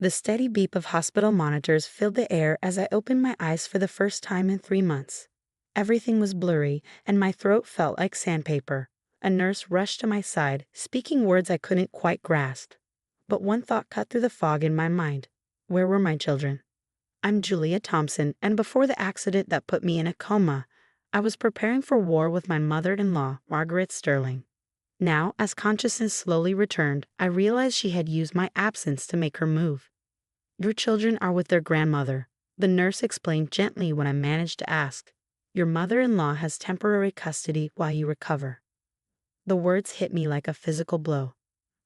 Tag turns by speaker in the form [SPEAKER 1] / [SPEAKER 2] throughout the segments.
[SPEAKER 1] The steady beep of hospital monitors filled the air as I opened my eyes for the first time in 3 months. Everything was blurry, and my throat felt like sandpaper. A nurse rushed to my side, speaking words I couldn't quite grasp. But one thought cut through the fog in my mind. Where were my children? I'm Julia Thompson, and before the accident that put me in a coma, I was preparing for war with my mother-in-law, Margaret Sterling. Now, as consciousness slowly returned, I realized she had used my absence to make her move. Your children are with their grandmother, the nurse explained gently when I managed to ask. Your mother-in-law has temporary custody while you recover. The words hit me like a physical blow.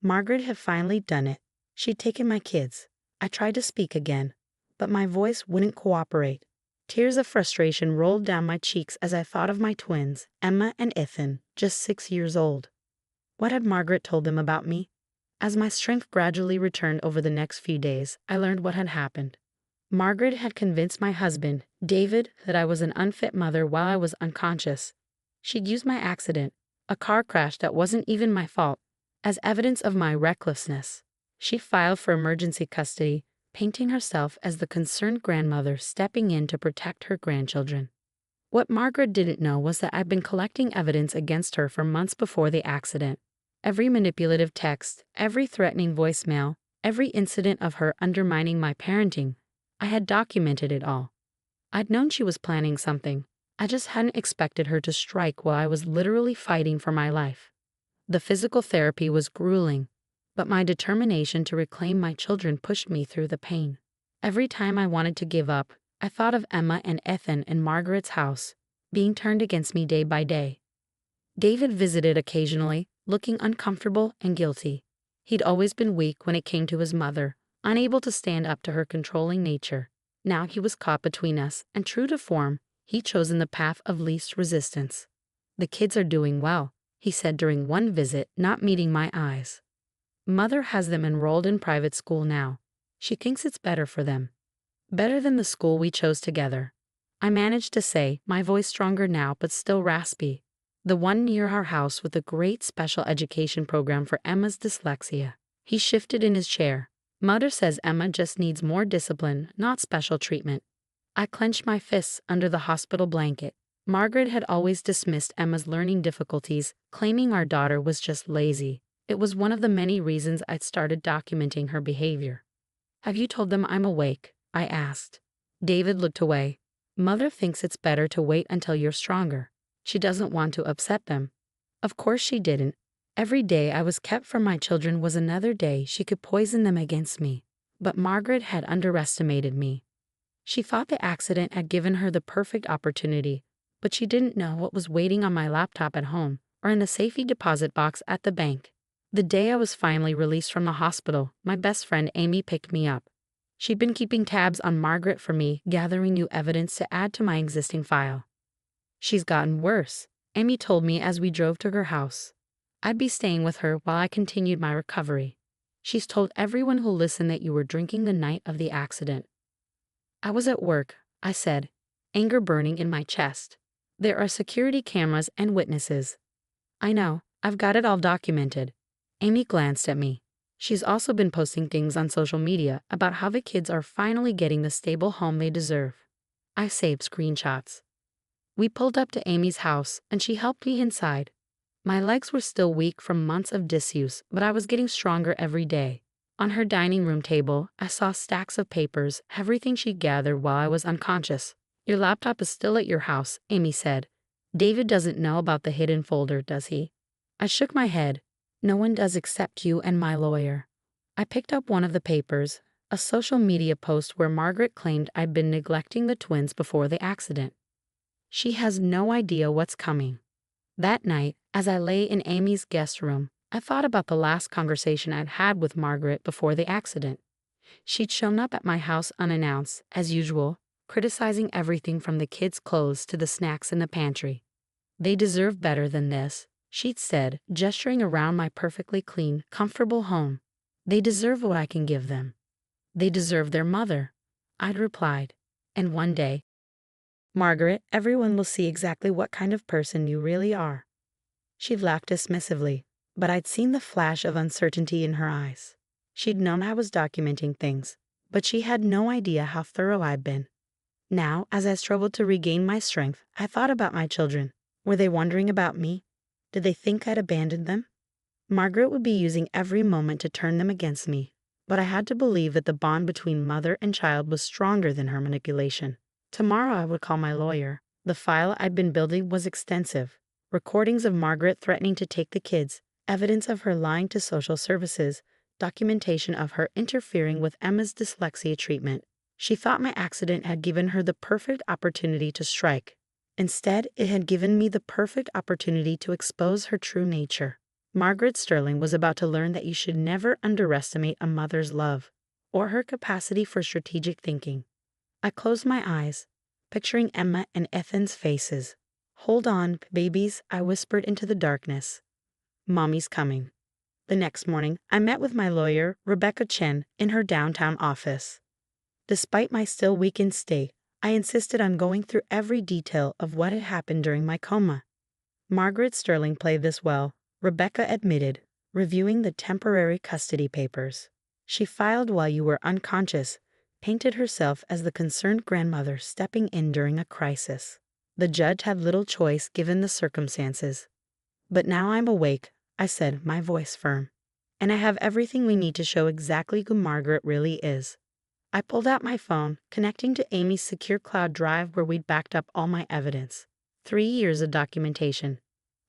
[SPEAKER 1] Margaret had finally done it. She'd taken my kids. I tried to speak again, but my voice wouldn't cooperate. Tears of frustration rolled down my cheeks as I thought of my twins, Emma and Ethan, just 6 years old. What had Margaret told them about me? As my strength gradually returned over the next few days, I learned what had happened. Margaret had convinced my husband, David, that I was an unfit mother while I was unconscious. She'd used my accident, a car crash that wasn't even my fault, as evidence of my recklessness. She filed for emergency custody, painting herself as the concerned grandmother stepping in to protect her grandchildren. What Margaret didn't know was that I'd been collecting evidence against her for months before the accident. Every manipulative text, every threatening voicemail, every incident of her undermining my parenting, I had documented it all. I'd known she was planning something. I just hadn't expected her to strike while I was literally fighting for my life. The physical therapy was grueling, but my determination to reclaim my children pushed me through the pain. Every time I wanted to give up, I thought of Emma and Ethan in Margaret's house, being turned against me day by day. David visited occasionally, looking uncomfortable and guilty. He'd always been weak when it came to his mother, unable to stand up to her controlling nature. Now he was caught between us, and true to form, he'd chosen the path of least resistance. The kids are doing well, he said during one visit, not meeting my eyes. Mother has them enrolled in private school now. She thinks it's better for them. Better than the school we chose together. I managed to say, my voice stronger now but still raspy. The one near our house with a great special education program for Emma's dyslexia. He shifted in his chair. Mother says Emma just needs more discipline, not special treatment. I clenched my fists under the hospital blanket. Margaret had always dismissed Emma's learning difficulties, claiming our daughter was just lazy. It was one of the many reasons I'd started documenting her behavior. Have you told them I'm awake? I asked. David looked away. Mother thinks it's better to wait until you're stronger. She doesn't want to upset them. Of course she didn't. Every day I was kept from my children was another day she could poison them against me. But Margaret had underestimated me. She thought the accident had given her the perfect opportunity, but she didn't know what was waiting on my laptop at home or in the safety deposit box at the bank. The day I was finally released from the hospital, my best friend Amy picked me up. She'd been keeping tabs on Margaret for me, gathering new evidence to add to my existing file. She's gotten worse, Amy told me as we drove to her house. I'd be staying with her while I continued my recovery. She's told everyone who'll listen that you were drinking the night of the accident. I was at work, I said, anger burning in my chest. There are security cameras and witnesses. I know, I've got it all documented. Amy glanced at me. She's also been posting things on social media about how the kids are finally getting the stable home they deserve. I saved screenshots. We pulled up to Amy's house, and she helped me inside. My legs were still weak from months of disuse, but I was getting stronger every day. On her dining room table, I saw stacks of papers, everything she'd gathered while I was unconscious. Your laptop is still at your house, Amy said. David doesn't know about the hidden folder, does he? I shook my head. No one does except you and my lawyer. I picked up one of the papers, a social media post where Margaret claimed I'd been neglecting the twins before the accident. She has no idea what's coming. That night, as I lay in Amy's guest room, I thought about the last conversation I'd had with Margaret before the accident. She'd shown up at my house unannounced, as usual, criticizing everything from the kids' clothes to the snacks in the pantry. They deserve better than this, she'd said, gesturing around my perfectly clean, comfortable home. They deserve what I can give them. They deserve their mother, I'd replied. And one day, Margaret, everyone will see exactly what kind of person you really are. She'd laughed dismissively, but I'd seen the flash of uncertainty in her eyes. She'd known I was documenting things, but she had no idea how thorough I'd been. Now, as I struggled to regain my strength, I thought about my children. Were they wondering about me? Did they think I'd abandoned them? Margaret would be using every moment to turn them against me, but I had to believe that the bond between mother and child was stronger than her manipulation. Tomorrow I would call my lawyer. The file I'd been building was extensive. Recordings of Margaret threatening to take the kids, evidence of her lying to social services, documentation of her interfering with Emma's dyslexia treatment. She thought my accident had given her the perfect opportunity to strike. Instead, it had given me the perfect opportunity to expose her true nature. Margaret Sterling was about to learn that you should never underestimate a mother's love or her capacity for strategic thinking. I closed my eyes, picturing Emma and Ethan's faces. "Hold on, babies," I whispered into the darkness. "Mommy's coming." The next morning, I met with my lawyer, Rebecca Chen, in her downtown office. Despite my still weakened state, I insisted on going through every detail of what had happened during my coma. "Margaret Sterling played this well," Rebecca admitted, reviewing the temporary custody papers. "She filed while you were unconscious, painted herself as the concerned grandmother stepping in during a crisis. The judge had little choice given the circumstances. But now I'm awake," I said, my voice firm. "And I have everything we need to show exactly who Margaret really is." I pulled out my phone, connecting to Amy's secure cloud drive where we'd backed up all my evidence. 3 years of documentation.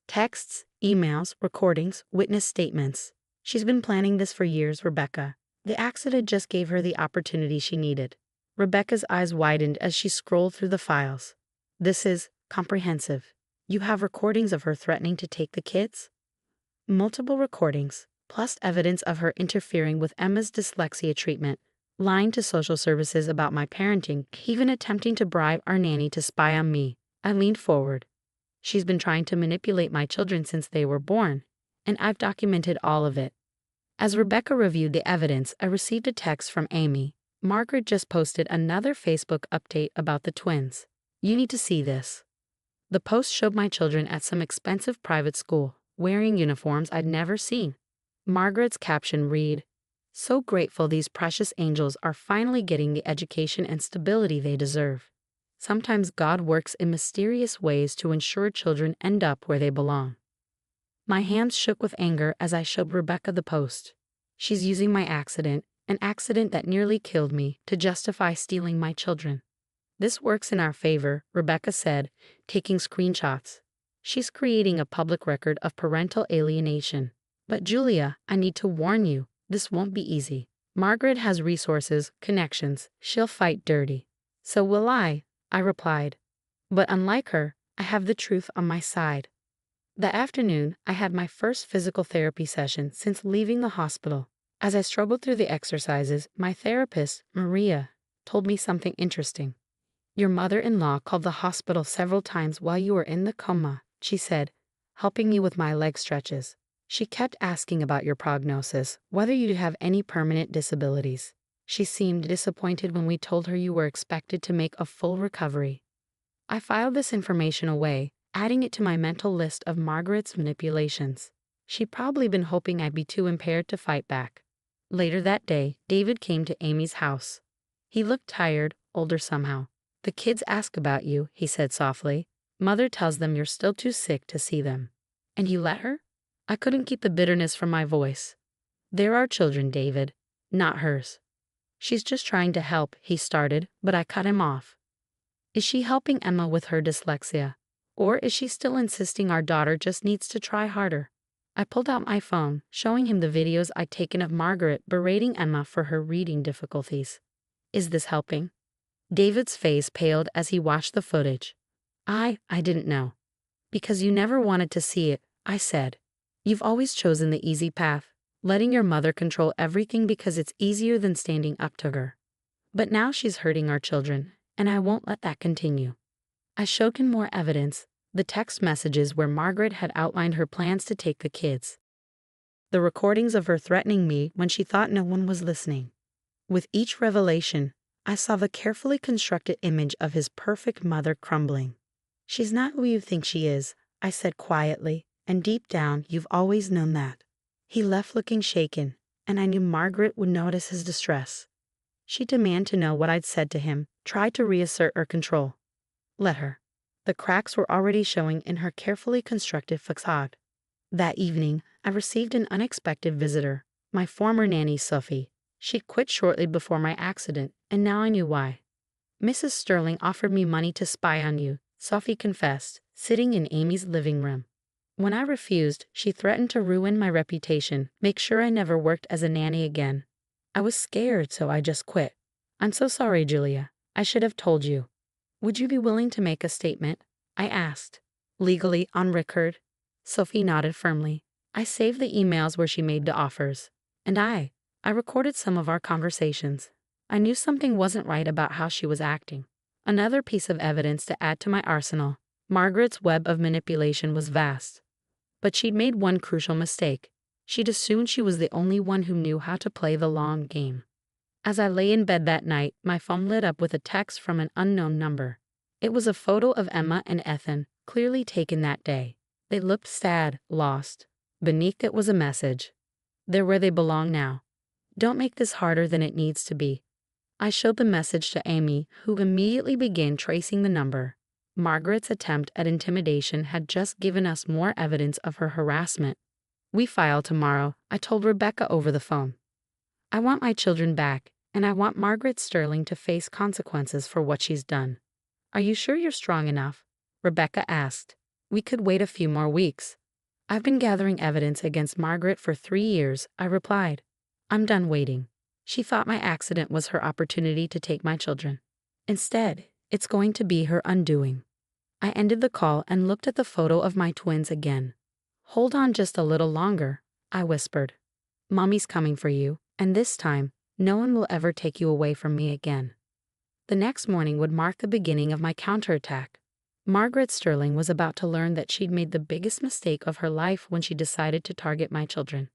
[SPEAKER 1] Texts, emails, recordings, witness statements. "She's been planning this for years, Rebecca. The accident just gave her the opportunity she needed." Rebecca's eyes widened as she scrolled through the files. "This is comprehensive. You have recordings of her threatening to take the kids?" "Multiple recordings, plus evidence of her interfering with Emma's dyslexia treatment, lying to social services about my parenting, even attempting to bribe our nanny to spy on me." I leaned forward. "She's been trying to manipulate my children since they were born, and I've documented all of it." As Rebecca reviewed the evidence, I received a text from Amy. "Margaret just posted another Facebook update about the twins. You need to see this." The post showed my children at some expensive private school, wearing uniforms I'd never seen. Margaret's caption read, "So grateful these precious angels are finally getting the education and stability they deserve. Sometimes God works in mysterious ways to ensure children end up where they belong." My hands shook with anger as I showed Rebecca the post. She's using my accident, an accident that nearly killed me, to justify stealing my children. "This works in our favor," Rebecca said, taking screenshots. "She's creating a public record of parental alienation. But Julia, I need to warn you, this won't be easy. Margaret has resources, connections, she'll fight dirty." "So will I," I replied. "But unlike her, I have the truth on my side." That afternoon, I had my first physical therapy session since leaving the hospital. As I struggled through the exercises, my therapist, Maria, told me something interesting. "Your mother-in-law called the hospital several times while you were in the coma," she said, helping me with my leg stretches. "She kept asking about your prognosis, whether you have any permanent disabilities. She seemed disappointed when we told her you were expected to make a full recovery." I filed this information away, adding it to my mental list of Margaret's manipulations. She'd probably been hoping I'd be too impaired to fight back. Later that day, David came to Amy's house. He looked tired, older somehow. "The kids ask about you," he said softly. "Mother tells them you're still too sick to see them." "And you let her?" I couldn't keep the bitterness from my voice. "They're our children, David, not hers." "She's just trying to help," he started, but I cut him off. "Is she helping Emma with her dyslexia? Or is she still insisting our daughter just needs to try harder?" I pulled out my phone, showing him the videos I'd taken of Margaret berating Emma for her reading difficulties. "Is this helping?" David's face paled as he watched the footage. I didn't know. "Because you never wanted to see it," I said. "You've always chosen the easy path, letting your mother control everything because it's easier than standing up to her. But now she's hurting our children, and I won't let that continue." I showed him more evidence, the text messages where Margaret had outlined her plans to take the kids. The recordings of her threatening me when she thought no one was listening. With each revelation, I saw the carefully constructed image of his perfect mother crumbling. "She's not who you think she is," I said quietly, "and deep down you've always known that." He left looking shaken, and I knew Margaret would notice his distress. She demanded to know what I'd said to him, tried to reassert her control. Let her. The cracks were already showing in her carefully constructed facade. That evening, I received an unexpected visitor, my former nanny Sophie. She'd quit shortly before my accident, and now I knew why. Mrs. Sterling offered me money to spy on you, Sophie confessed, sitting in Amy's living room. When I refused, she threatened to ruin my reputation, make sure I never worked as a nanny again. I was scared, so I just quit. I'm so sorry, Julia. I should have told you. Would you be willing to make a statement? I asked. Legally, on record? Sophie nodded firmly. I saved the emails where she made the offers. And I recorded some of our conversations. I knew something wasn't right about how she was acting. Another piece of evidence to add to my arsenal. Margaret's web of manipulation was vast. But she'd made one crucial mistake. She'd assumed she was the only one who knew how to play the long game. As I lay in bed that night, my phone lit up with a text from an unknown number. It was a photo of Emma and Ethan, clearly taken that day. They looked sad, lost. Beneath it was a message. They're where they belong now. Don't make this harder than it needs to be. I showed the message to Amy, who immediately began tracing the number. Margaret's attempt at intimidation had just given us more evidence of her harassment. We file tomorrow, I told Rebecca over the phone. I want my children back, and I want Margaret Sterling to face consequences for what she's done. Are you sure you're strong enough? Rebecca asked. We could wait a few more weeks. I've been gathering evidence against Margaret for 3 years, I replied. I'm done waiting. She thought my accident was her opportunity to take my children. Instead, it's going to be her undoing. I ended the call and looked at the photo of my twins again. Hold on just a little longer, I whispered. Mommy's coming for you, and this time, no one will ever take you away from me again. The next morning would mark the beginning of my counterattack. Margaret Sterling was about to learn that she'd made the biggest mistake of her life when she decided to target my children.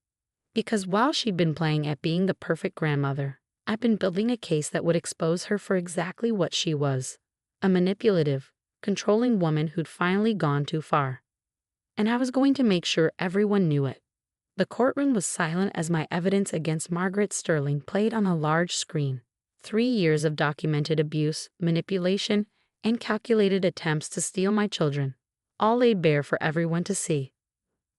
[SPEAKER 1] Because while she'd been playing at being the perfect grandmother, I'd been building a case that would expose her for exactly what she was, a manipulative, controlling woman who'd finally gone too far. And I was going to make sure everyone knew it. The courtroom was silent as my evidence against Margaret Sterling played on a large screen. 3 years of documented abuse, manipulation, and calculated attempts to steal my children, all laid bare for everyone to see.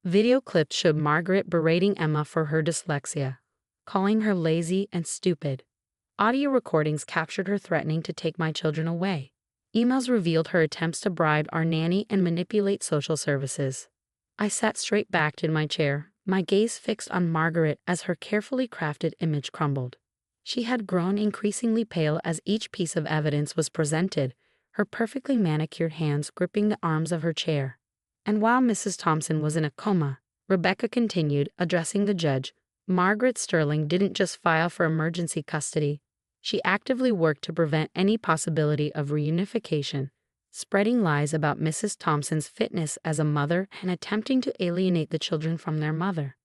[SPEAKER 1] Video clips showed Margaret berating Emma for her dyslexia, calling her lazy and stupid. Audio recordings captured her threatening to take my children away. Emails revealed her attempts to bribe our nanny and manipulate social services. I sat straight backed in my chair, my gaze fixed on Margaret as her carefully crafted image crumbled. She had grown increasingly pale as each piece of evidence was presented, her perfectly manicured hands gripping the arms of her chair. And while Mrs. Thompson was in a coma, Rebecca continued, addressing the judge. Margaret Sterling didn't just file for emergency custody. She actively worked to prevent any possibility of reunification, spreading lies about Mrs. Thompson's fitness as a mother and attempting to alienate the children from their mother.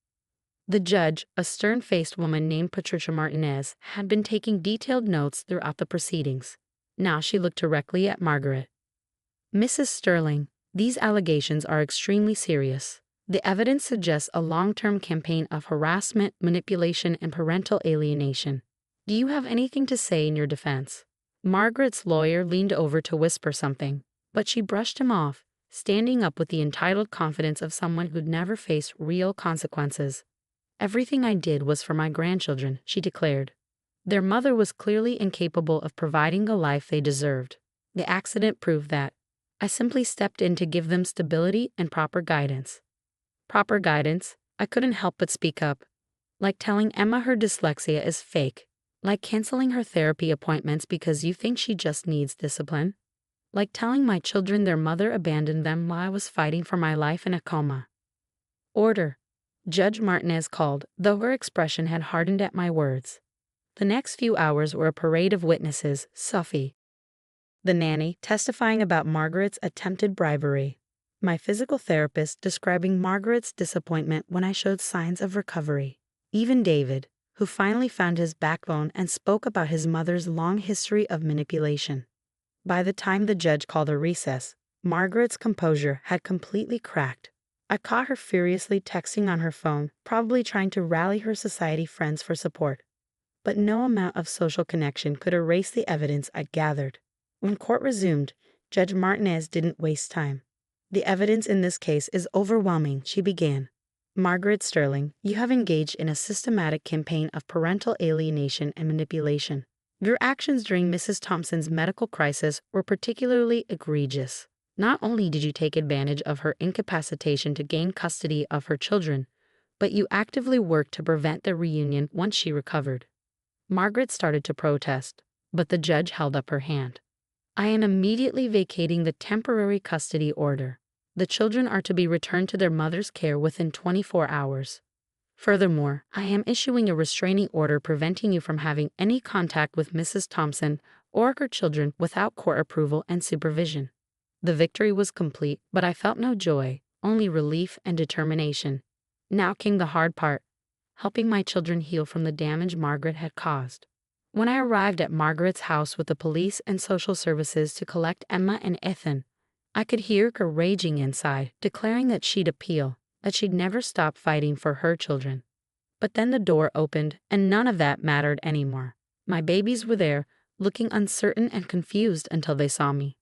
[SPEAKER 1] The judge, a stern-faced woman named Patricia Martinez, had been taking detailed notes throughout the proceedings. Now she looked directly at Margaret. Mrs. Sterling, these allegations are extremely serious. The evidence suggests a long-term campaign of harassment, manipulation, and parental alienation. Do you have anything to say in your defense? Margaret's lawyer leaned over to whisper something, but she brushed him off, standing up with the entitled confidence of someone who'd never faced real consequences. Everything I did was for my grandchildren, she declared. Their mother was clearly incapable of providing the life they deserved. The accident proved that. I simply stepped in to give them stability and proper guidance. Proper guidance? I couldn't help but speak up. Like telling Emma her dyslexia is fake. Like canceling her therapy appointments because you think she just needs discipline. Like telling my children their mother abandoned them while I was fighting for my life in a coma. Order. Judge Martinez called, though her expression had hardened at my words. The next few hours were a parade of witnesses. Sophie, the nanny, testifying about Margaret's attempted bribery. My physical therapist describing Margaret's disappointment when I showed signs of recovery. Even David, who finally found his backbone and spoke about his mother's long history of manipulation. By the time the judge called a recess, Margaret's composure had completely cracked. I caught her furiously texting on her phone, probably trying to rally her society friends for support. but no amount of social connection could erase the evidence I'd gathered. When court resumed, Judge Martinez didn't waste time. "The evidence in this case is overwhelming," she began. "Margaret Sterling, you have engaged in a systematic campaign of parental alienation and manipulation. Your actions during Mrs. Thompson's medical crisis were particularly egregious. Not only did you take advantage of her incapacitation to gain custody of her children, but you actively worked to prevent their reunion once she recovered." Margaret started to protest, but the judge held up her hand. "I am immediately vacating the temporary custody order. The children are to be returned to their mother's care within 24 hours. Furthermore, I am issuing a restraining order preventing you from having any contact with Mrs. Thompson or her children without court approval and supervision." The victory was complete, but I felt no joy, only relief and determination. Now came the hard part: helping my children heal from the damage Margaret had caused. When I arrived at Margaret's house with the police and social services to collect Emma and Ethan, I could hear her raging inside, declaring that she'd appeal, that she'd never stop fighting for her children. But then the door opened, and none of that mattered anymore. My babies were there, looking uncertain and confused until they saw me.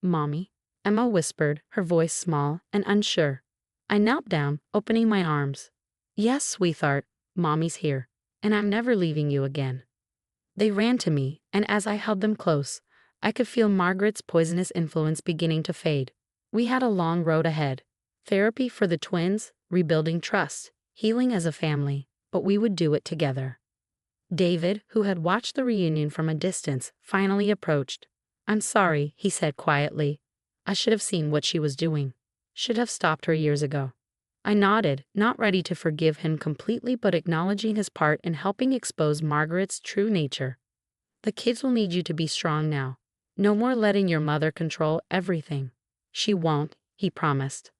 [SPEAKER 1] "Mommy," Emma whispered, her voice small and unsure. I knelt down, opening my arms. "Yes, sweetheart, Mommy's here, and I'm never leaving you again." They ran to me, and as I held them close, I could feel Margaret's poisonous influence beginning to fade. We had a long road ahead: therapy for the twins, rebuilding trust, healing as a family, but we would do it together. David, who had watched the reunion from a distance, finally approached. "I'm sorry," he said quietly. "I should have seen what she was doing. Should have stopped her years ago." I nodded, not ready to forgive him completely but acknowledging his part in helping expose Margaret's true nature. "The kids will need you to be strong now. No more letting your mother control everything." "She won't," he promised.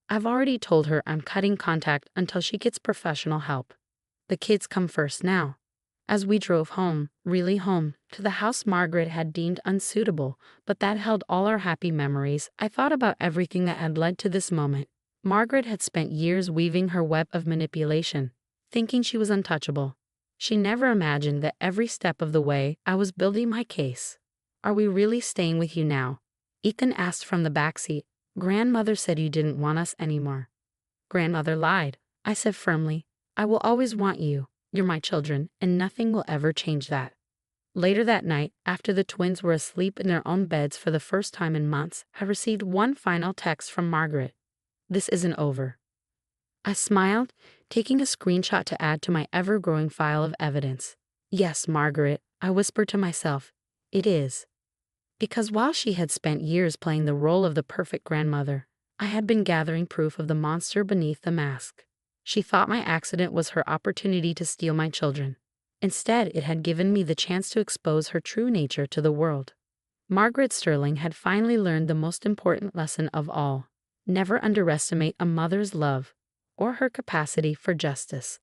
[SPEAKER 1] "I've already told her I'm cutting contact until she gets professional help. The kids come first now." As we drove home, really home, to the house Margaret had deemed unsuitable, but that held all our happy memories, I thought about everything that had led to this moment. Margaret had spent years weaving her web of manipulation, thinking she was untouchable. She never imagined that every step of the way I was building my case. "Are we really staying with you now?" Ethan asked from the backseat. "Grandmother said you didn't want us anymore." "Grandmother lied," I said firmly. "I will always want you. You're my children, and nothing will ever change that." Later that night, after the twins were asleep in their own beds for the first time in months, I received one final text from Margaret. "This isn't over." I smiled, taking a screenshot to add to my ever-growing file of evidence. "Yes, Margaret," I whispered to myself, "it is." Because while she had spent years playing the role of the perfect grandmother, I had been gathering proof of the monster beneath the mask. She thought my accident was her opportunity to steal my children. Instead, it had given me the chance to expose her true nature to the world. Margaret Sterling had finally learned the most important lesson of all: never underestimate a mother's love or her capacity for justice.